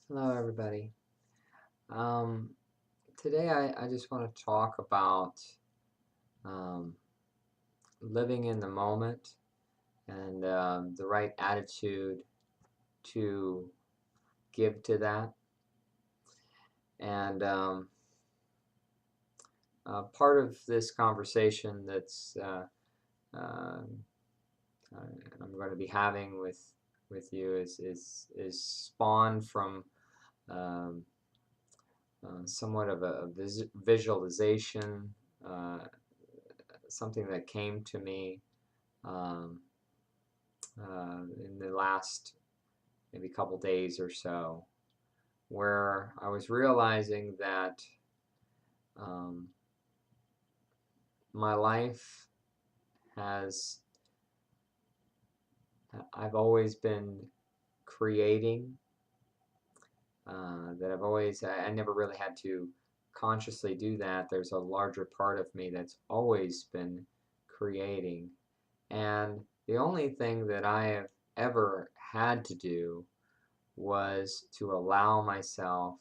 Hello, everybody. Um, Today, I just want to talk about um, living in the moment and the right attitude to give to that. And part of this conversation uh, I'm going to be having with you is spawned from um, somewhat of a visualization, uh, something that came to me um, in the last maybe couple days or so, where I was realizing that um, my life has, I've always been creating, that I never really had to consciously do that. There's a larger part of me that's always been creating. And the only thing that I have ever had to do was to allow myself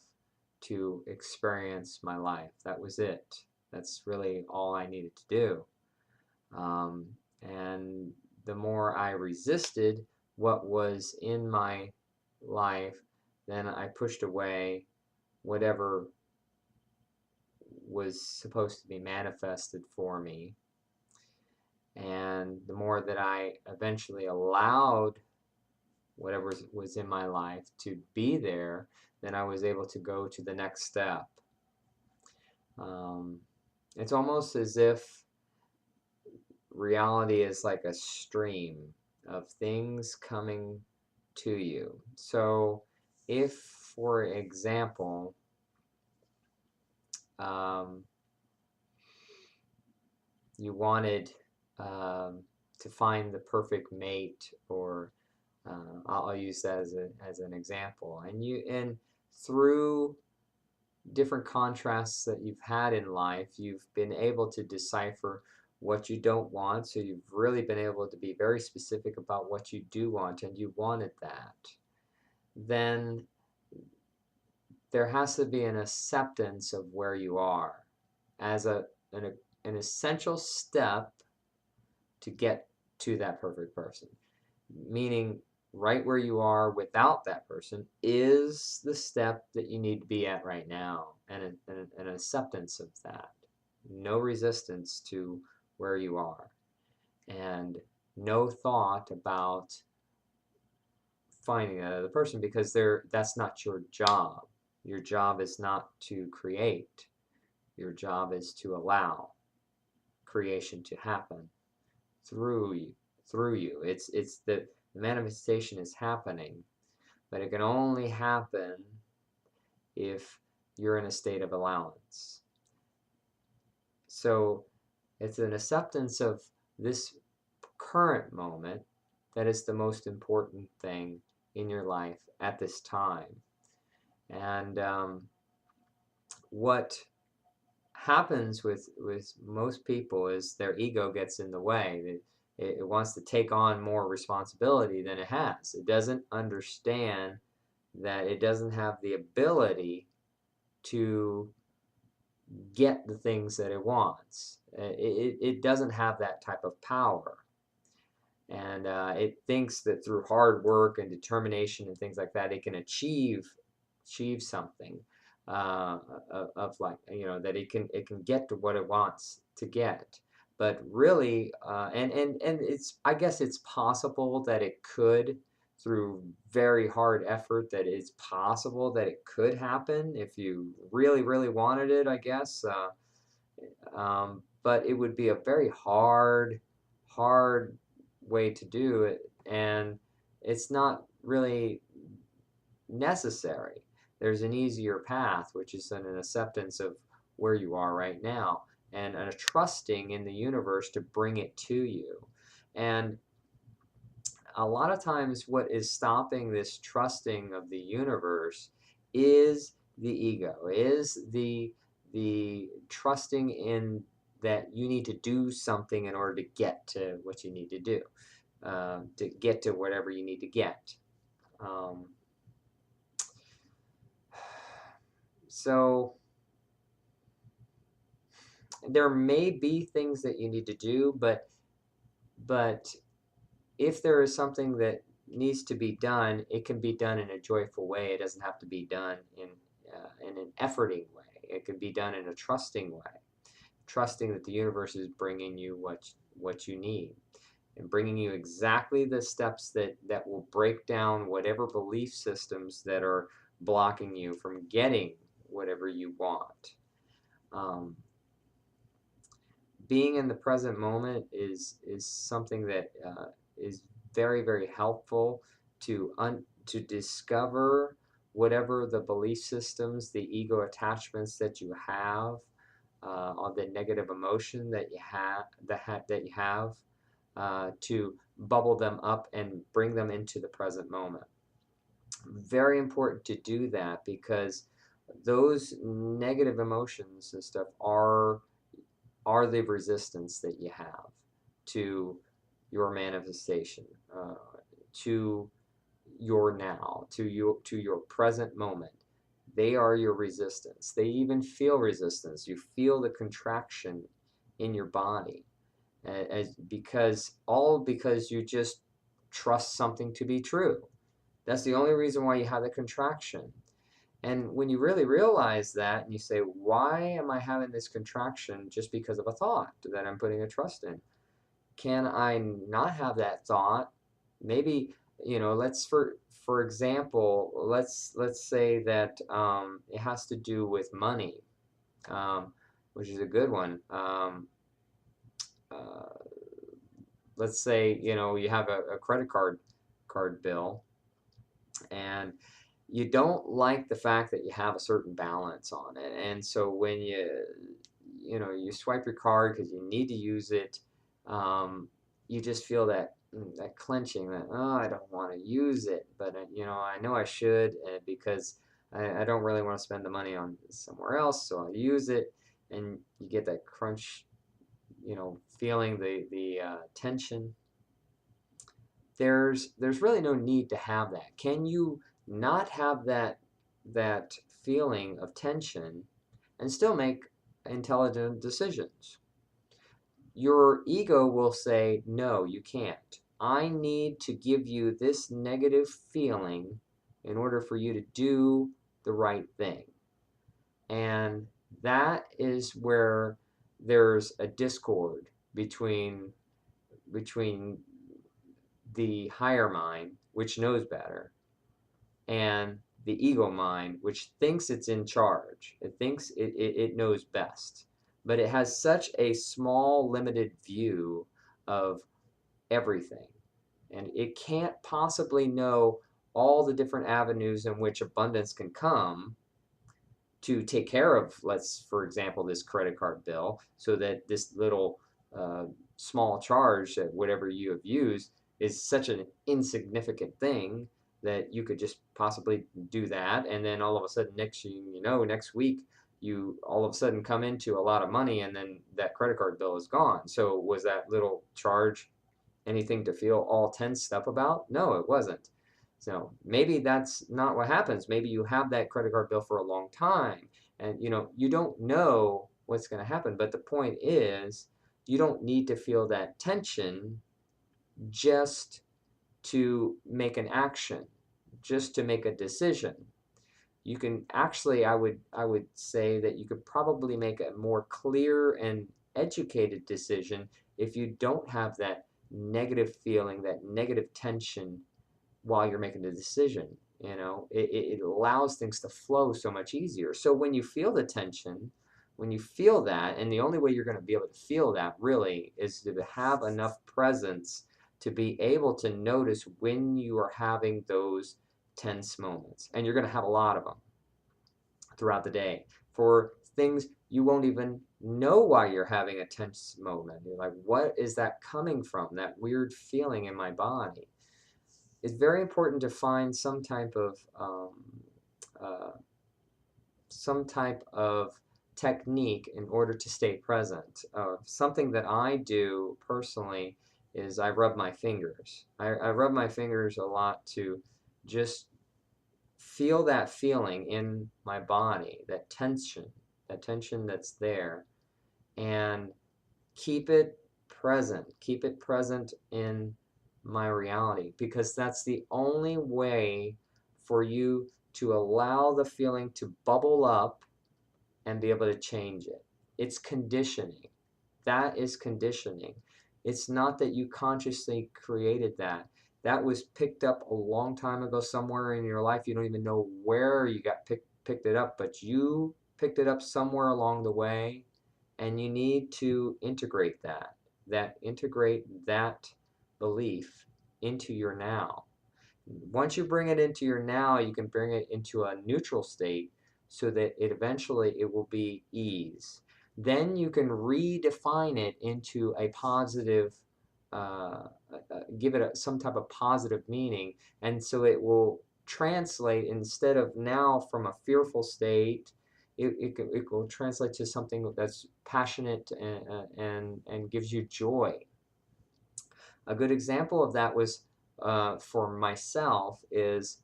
to experience my life. That was it. That's really all I needed to do. Um, and the more I resisted what was in my life, then I pushed away whatever was supposed to be manifested for me. And the more that I eventually allowed whatever was in my life to be there, then I was able to go to the next step. Um, it's almost as if reality is like a stream of things coming to you. So, if, for example, um, you wanted um, to find the perfect mate, or I'll use that as an example, and through different contrasts that you've had in life, you've been able to decipher what you don't want. So you've really been able to be very specific about what you do want, and you wanted that. Then there has to be an acceptance of where you are as an essential step to get to that perfect person. Meaning, right where you are without that person is the step that you need to be at right now, and an acceptance of that. No resistance to where you are, and no thought about finding that other person, because that's not your job. Your job is not to create. Your job is to allow creation to happen through you. Through you. It's the manifestation is happening, but it can only happen if you're in a state of allowance. So it's an acceptance of this current moment that is the most important thing in your life at this time. And what happens with most people is their ego gets in the way. It wants to take on more responsibility than it has. It doesn't understand that it doesn't have the ability to get the things that it wants. It doesn't have that type of power. And it thinks that through hard work and determination and things like that, it can achieve something, of like, that it can get to what it wants to get. But really, and it's, I guess it's possible that it could, through very hard effort, that it's possible that it could happen if you really really wanted it, I guess. But it would be a very hard way to do it, and it's not really necessary. There's an easier path, which is an acceptance of where you are right now, and a trusting in the universe to bring it to you. And a lot of times, what is stopping this trusting of the universe is the ego, is the trusting in that you need to do something in order to get to what you need to do, to get to whatever you need to get. Um, So there may be things that you need to do, but if there is something that needs to be done, it can be done in a joyful way. It doesn't have to be done in an efforting way. It can be done in a trusting way, trusting that the universe is bringing you what you need and bringing you exactly the steps that will break down whatever belief systems that are blocking you from getting whatever you want. Um, Being in the present moment is something that is very, very helpful to discover whatever the belief systems, the ego attachments that you have, or the negative emotion that you have, to bubble them up and bring them into the present moment. Very important to do that because those negative emotions and stuff are the resistance that you have to your manifestation, to your now, to your present moment. They are your resistance. They even feel resistance. You feel the contraction in your body, because you just trust something to be true. That's the only reason why you have the contraction. And when you really realize that and you say, why am I having this contraction just because of a thought that I'm putting a trust in? Can I not have that thought? Maybe, let's for example, let's say that it has to do with money, which is a good one. Uh, let's say, you have a credit card bill, and you don't like the fact that you have a certain balance on it. And so when you swipe your card because you need to use it, you just feel that clenching, that, oh, I don't want to use it, but I know I should, because I don't really want to spend the money on somewhere else, so I'll use it. And you get that crunch, feeling the tension. There's really no need to have that. Can you not have that feeling of tension and still make intelligent decisions? Your ego will say, no, you can't. I need to give you this negative feeling in order for you to do the right thing. And that is where there's a discord between the higher mind, which knows better, and the ego mind, which thinks it's in charge. It thinks it knows best. But it has such a small, limited view of everything. And it can't possibly know all the different avenues in which abundance can come to take care of, for example, this credit card bill, so that this little small charge that whatever you have used is such an insignificant thing that you could just possibly do that, and then all of a sudden next week you all of a sudden come into a lot of money, and then that credit card bill is gone. So was that little charge anything to feel all tensed up about? No, it wasn't. So maybe that's not what happens. Maybe you have that credit card bill for a long time, and you don't know what's going to happen. But the point is, you don't need to feel that tension just to make an action, just to make a decision. You can actually, I would say that you could probably make a more clear and educated decision if you don't have that negative feeling, that negative tension while you're making the decision. It allows things to flow so much easier. So when you feel the tension, when you feel that, and the only way you're going to be able to feel that really is to have enough presence to be able to notice when you are having those tense moments. And you're going to have a lot of them throughout the day for things you won't even know why you're having a tense moment. You're like, what is that coming from? That weird feeling in my body. It's very important to find uh, some type of technique in order to stay present. Something that I do personally is I rub my fingers. I rub my fingers a lot to just feel that feeling in my body, that tension that's there, and keep it keep it present in my reality, because that's the only way for you to allow the feeling to bubble up and be able to change it. It's conditioning. That is conditioning. It's not that you consciously created that. That was picked up a long time ago somewhere in your life. You don't even know where you got picked it up, but you picked it up somewhere along the way, and you need to integrate integrate that belief into your now. Once you bring it into your now, you can bring it into a neutral state so that it will be ease. Then you can redefine it into a positive, give it some type of positive meaning, and so it will translate, instead of now from a fearful state, it will translate to something that's passionate and gives you joy. A good example of that was, for myself, is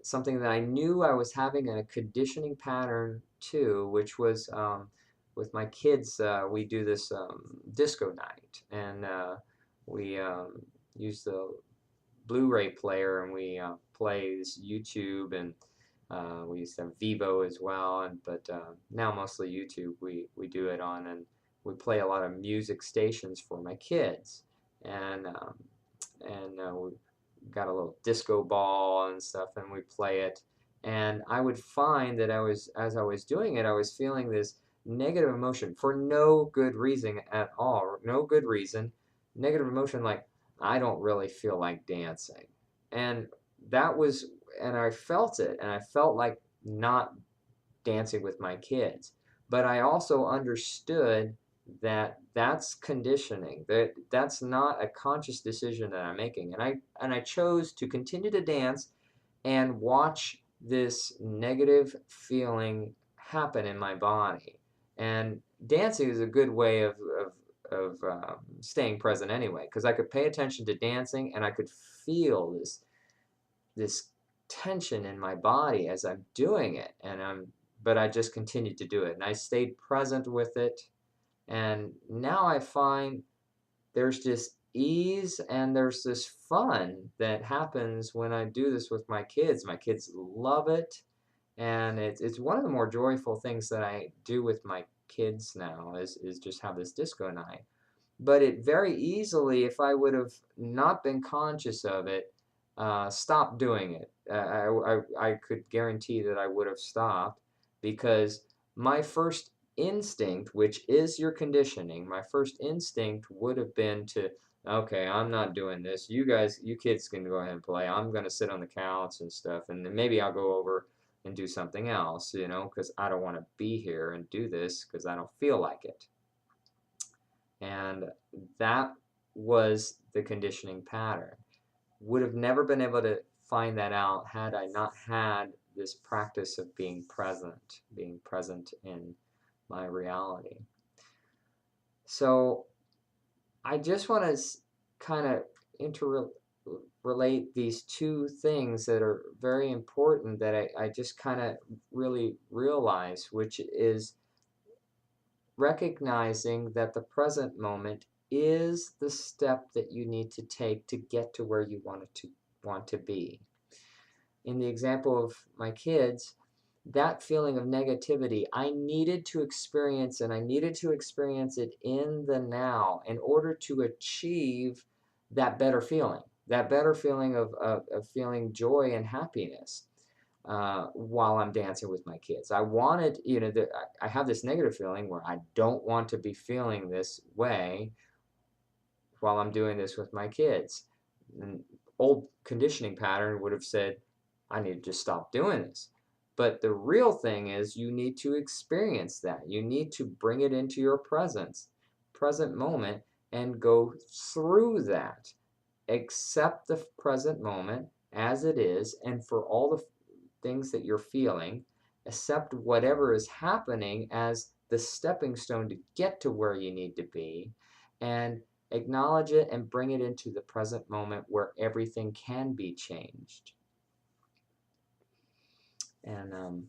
something that I knew I was having a conditioning pattern to, which was, with my kids, we do this disco night, and we use the Blu-ray player, and we play this YouTube, and we used to have Vivo as well, but now mostly YouTube we do it on, and we play a lot of music stations for my kids, and we got a little disco ball and stuff, and we play it. And I would find that as I was doing it, I was feeling this negative emotion for no good reason at all. No good reason. Negative emotion, like, I don't really feel like dancing. And that was, and I felt it, and I felt like not dancing with my kids. But I also understood that that's conditioning. That's not a conscious decision that I'm making. And I chose to continue to dance and watch this negative feeling happen in my body. And dancing is a good way of staying present anyway, because I could pay attention to dancing, and I could feel this tension in my body as I'm doing it, but I just continued to do it, and I stayed present with it. And now I find there's this ease and there's this fun that happens when I do this with my kids. My kids love it, and it's one of the more joyful things that I do with my kids now, is just have this disco night. But it very easily, if I would have not been conscious of it, stopped doing it. I could guarantee that I would have stopped, because my first instinct, which is your conditioning, my first instinct would have been to, okay, I'm not doing this. You kids can go ahead and play. I'm going to sit on the couch and stuff, and then maybe I'll go over and do something else, because I don't want to be here and do this because I don't feel like it. And that was the conditioning pattern. Would have never been able to find that out had I not had this practice of being present in my reality. So I just want to kind of interrelate these two things that are very important, that I just kind of really realize, which is recognizing that the present moment is the step that you need to take to get to where you want to be. In the example of my kids, that feeling of negativity, I needed to experience, and I needed to experience it in the now in order to achieve that better feeling of feeling joy and happiness. While I'm dancing with my kids, I wanted, I have this negative feeling where I don't want to be feeling this way while I'm doing this with my kids. An old conditioning pattern would have said, I need to just stop doing this. But the real thing is, you need to experience that. You need to bring it into your present moment, and go through that. Accept the present moment as it is, and for all the things that you're feeling, accept whatever is happening as the stepping stone to get to where you need to be, and acknowledge it and bring it into the present moment where everything can be changed. And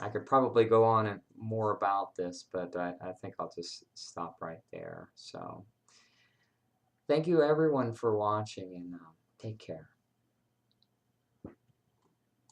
I could probably go on and more about this, but I think I'll just stop right there. So thank you everyone for watching, and take care.